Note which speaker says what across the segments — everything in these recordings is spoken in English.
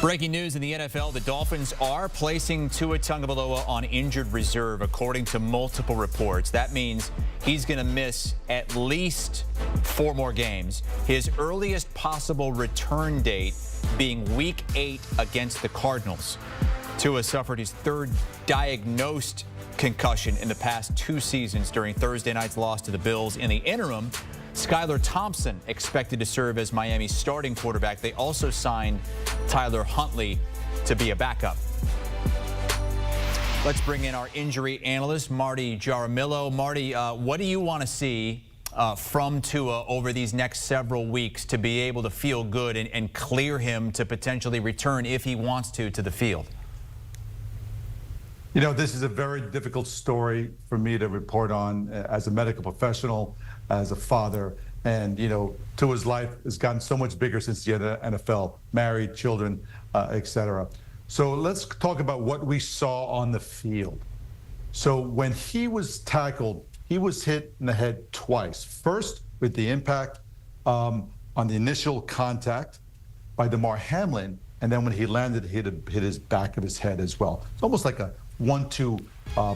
Speaker 1: Breaking news in the NFL, the Dolphins are placing Tua Tagovailoa on injured reserve, according to multiple reports. That means he's going to miss at least 4 more games. His earliest possible return date being Week 8 against the Cardinals. Tua suffered his 3rd diagnosed concussion in the past 2 seasons during Thursday night's loss to the Bills. In the interim, Skylar Thompson expected to serve as Miami's starting quarterback. They also signed Tyler Huntley to be a backup. Let's bring in our injury analyst, Marty Jaramillo. Marty, what do you want to see from Tua over these next several weeks to be able to feel good and clear him to potentially return, if he wants to the field?
Speaker 2: You know, this is a very difficult story for me to report on as a medical professional, as a father. And, you know, Tua's life has gotten so much bigger since the NFL, married, children, etc. So let's talk about what we saw on the field. So when he was tackled, he was hit in the head twice. First with the impact on the initial contact by Damar Hamlin, and then when he landed, hit his back of his head as well. It's almost like a 1-2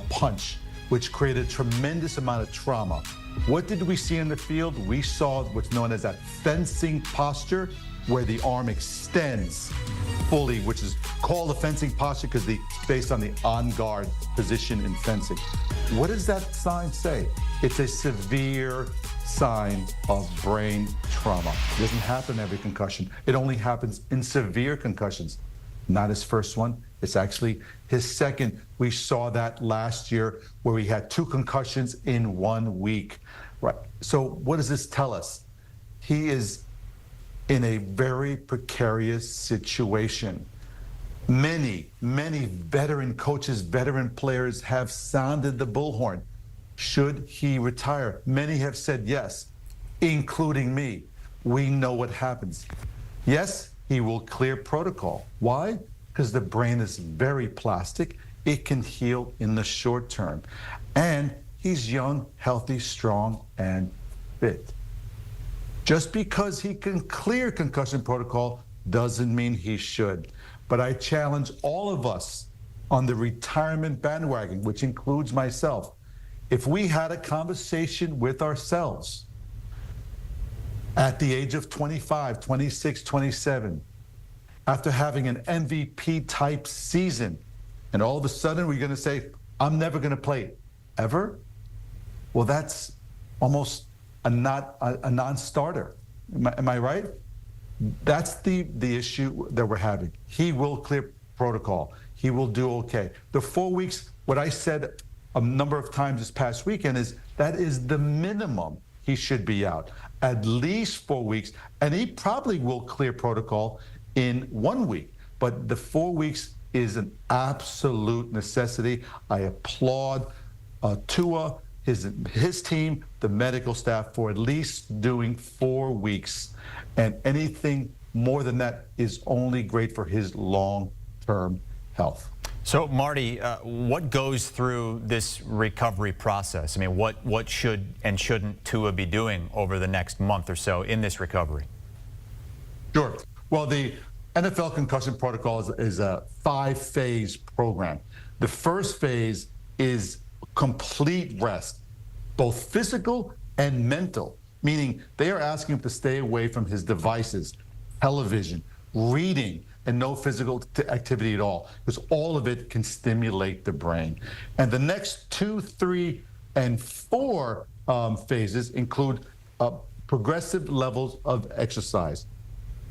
Speaker 2: punch, which created a tremendous amount of trauma. What did we see in the field? We saw what's known as that fencing posture, where the arm extends fully, which is called a fencing posture because based on the on-guard position in fencing. What does that sign say? It's a severe sign of brain trauma. It doesn't happen in every concussion. It only happens in severe concussions. Not his first one. It's actually his second. We saw that last year where we had 2 concussions in 1 week. Right. So what does this tell us? He is in a very precarious situation. Many veteran coaches, veteran players have sounded the bullhorn. Should he retire? Many have said yes, including me. We know what happens. Yes, he will clear protocol. Why? Because the brain is very plastic. It can heal in the short term. And he's young, healthy, strong, and fit. Just because he can clear concussion protocol doesn't mean he should. But I challenge all of us on the retirement bandwagon, which includes myself. If we had a conversation with ourselves at the age of 25, 26, 27, after having an MVP type season, and all of a sudden we're going to say, I'm never going to play ever? Well, that's almost a non-starter. Am I right? That's the issue that we're having. He will clear protocol. He will do okay. The 4 weeks, what I said a number of times this past weekend is that is the minimum he should be out. At least 4 weeks, and he probably will clear protocol in 1 week. But the 4 weeks is an absolute necessity. I applaud Tua, his team, the medical staff for at least doing 4 weeks. And anything more than that is only great for his long-term health.
Speaker 1: So, Marty, what goes through this recovery process? I mean, what should and shouldn't Tua be doing over the next month or so in this recovery?
Speaker 2: Sure. Well, the NFL concussion protocol is a 5-phase program. The first phase is complete rest, both physical and mental, meaning they are asking him to stay away from his devices, television, reading, and no physical activity at all, because all of it can stimulate the brain. And the next 2, 3, and 4 phases include progressive levels of exercise,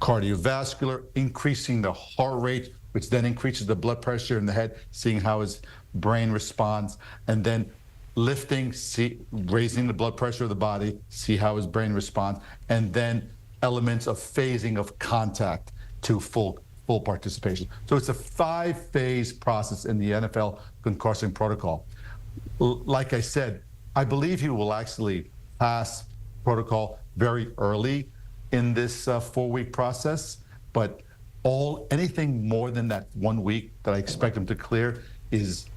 Speaker 2: cardiovascular, increasing the heart rate, which then increases the blood pressure in the head, seeing how his brain responds, and then lifting, raising the blood pressure of the body, see how his brain responds, and then elements of phasing of contact to full participation. So it's a 5-phase process in the NFL concussion protocol. Like I said, I believe he will actually pass protocol very early in this 4-week process, but anything more than that 1 week that I expect him to clear is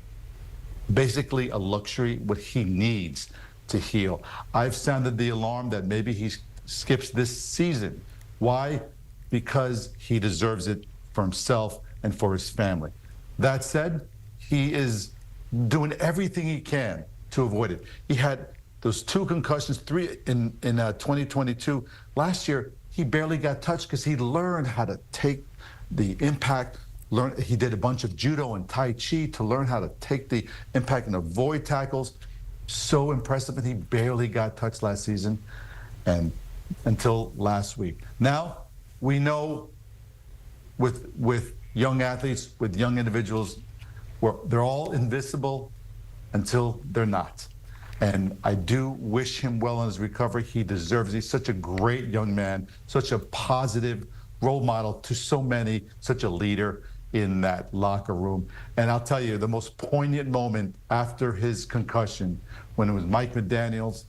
Speaker 2: basically a luxury, what he needs to heal. I've sounded the alarm that maybe he skips this season. Why? Because he deserves it for himself and for his family. That said, he is doing everything he can to avoid it. He had those 2 concussions, 3 in 2022. Last year, he barely got touched because he learned how to take the impact. He did a bunch of judo and tai chi to learn how to take the impact and avoid tackles. So impressive, and he barely got touched last season and until last week. Now, we know with young athletes, with young individuals, they're all invisible until they're not. And I do wish him well in his recovery. He deserves it. He's such a great young man, such a positive role model to so many, such a leader in that locker room. And I'll tell you, the most poignant moment after his concussion, when it was Mike McDaniels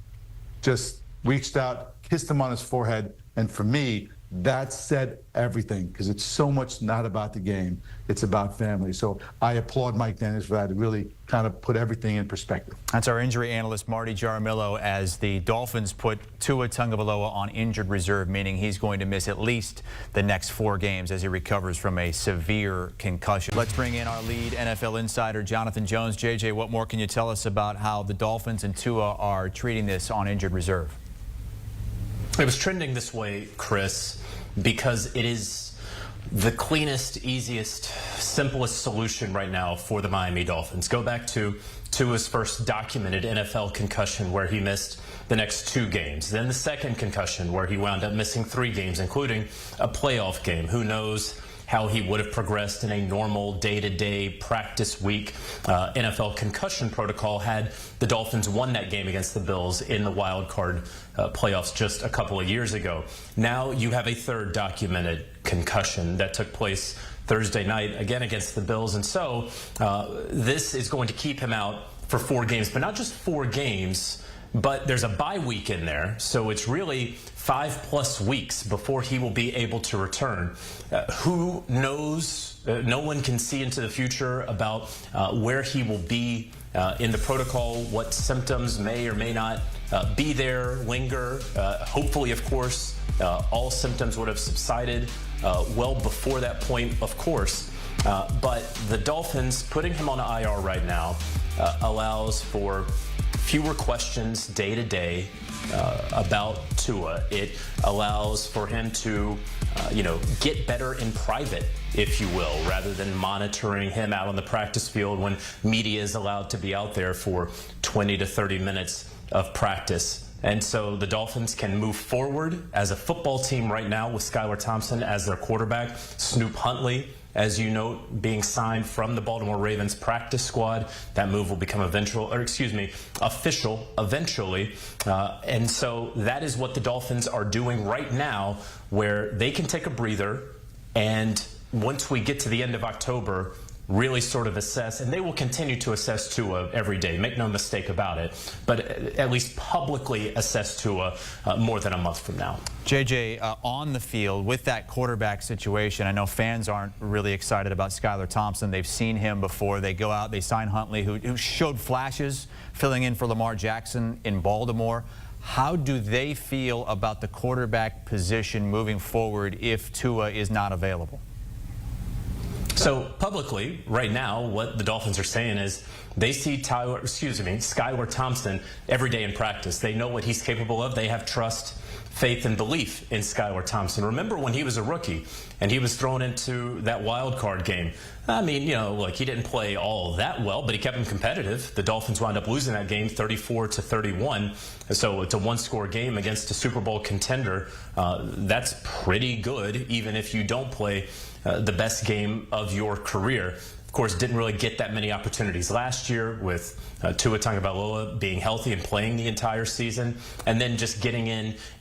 Speaker 2: just reached out, kissed him on his forehead, and for me, that said everything, because it's so much not about the game, it's about family. So I applaud Mike Daniels for that. It really kind of put everything in perspective.
Speaker 1: That's our injury analyst, Marty Jaramillo, as the Dolphins put Tua Tagovailoa on injured reserve, meaning he's going to miss at least the next 4 games as he recovers from a severe concussion. Let's bring in our lead NFL insider, Jonathan Jones. JJ, what more can you tell us about how the Dolphins and Tua are treating this on injured reserve?
Speaker 3: It was trending this way, Chris, because it is the cleanest, easiest, simplest solution right now for the Miami Dolphins. Go back to his first documented NFL concussion where he missed the next 2 games. Then the second concussion where he wound up missing 3 games, including a playoff game. Who knows how he would have progressed in a normal day-to-day practice week. NFL concussion protocol had the Dolphins won that game against the Bills in the wild card playoffs just a couple of years ago. Now you have a third documented concussion that took place Thursday night, again against the Bills. And so this is going to keep him out for 4 games, but not just 4 games, but there's a bye week in there. So it's really 5+ weeks before he will be able to return. Who knows? No one can see into the future about where he will be in the protocol, what symptoms may or may not be there, linger. Hopefully, of course, all symptoms would have subsided well before that point, of course. But the Dolphins putting him on IR right now allows for fewer questions day to day about Tua. It allows for him to, get better in private, if you will, rather than monitoring him out on the practice field when media is allowed to be out there for 20 to 30 minutes of practice. And so the Dolphins can move forward as a football team right now with Skylar Thompson as their quarterback, Snoop Huntley, as you note, being signed from the Baltimore Ravens practice squad. That move will become official eventually. And so that is what the Dolphins are doing right now, where they can take a breather, and once we get to the end of October, really sort of assess, and they will continue to assess Tua every day, make no mistake about it, but at least publicly assess Tua more than a month from now.
Speaker 1: JJ, on the field with that quarterback situation, I know fans aren't really excited about Skylar Thompson. They've seen him before. They go out, they sign Huntley, who showed flashes filling in for Lamar Jackson in Baltimore. How do they feel about the quarterback position moving forward if Tua is not available?
Speaker 3: So publicly, right now, what the Dolphins are saying is they see Skylar Thompson every day in practice. They know what he's capable of. They have trust, faith, and belief in Skylar Thompson. Remember when he was a rookie and he was thrown into that wild card game? I mean, he didn't play all that well, but he kept him competitive. The Dolphins wound up losing that game 34-31. So it's a 1-score game against a Super Bowl contender. That's pretty good, even if you don't play the best game of your career. Of course, didn't really get that many opportunities last year with Tua Tagovailoa being healthy and playing the entire season, and then just getting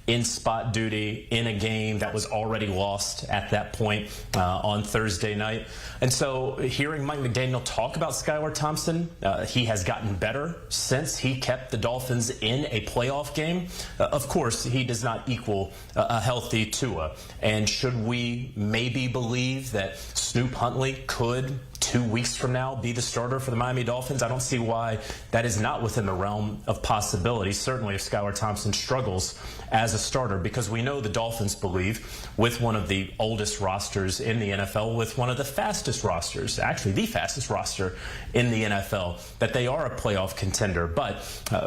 Speaker 3: in spot duty in a game that was already lost at that point on Thursday night. And so hearing Mike McDaniel talk about Skylar Thompson, he has gotten better since he kept the Dolphins in a playoff game. Of course, he does not equal a healthy Tua. And should we maybe believe that Snoop Huntley could 2 weeks from now be the starter for the Miami Dolphins? I don't see why that is not within the realm of possibility, certainly if Skylar Thompson struggles as a starter, because we know the Dolphins believe, with one of the oldest rosters in the NFL, with one of the fastest rosters, actually the fastest roster in the NFL, that they are a playoff contender. But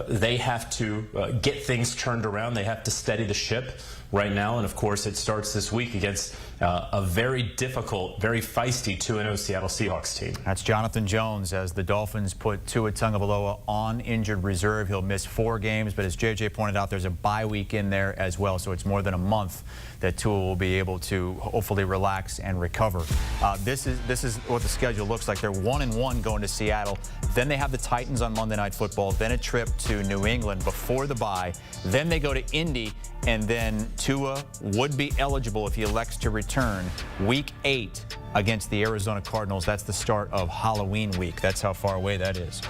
Speaker 3: they have to get things turned around. They have to steady the ship right now. And of course, it starts this week against a very difficult, very feisty 2-0 Seattle Seahawks team.
Speaker 1: That's Jonathan Jones as the Dolphins put Tua Tagovailoa on injured reserve. He'll miss 4 games, but as JJ pointed out, there's a bye week in there as well, so it's more than a month that Tua will be able to hopefully relax and recover. This is what the schedule looks like. They're 1-1 going to Seattle. Then they have the Titans on Monday Night Football, then a trip to New England before the bye. Then they go to Indy, and then Tua would be eligible if he elects to return Week 8 against the Arizona Cardinals. That's the start of Halloween week. That's how far away that is.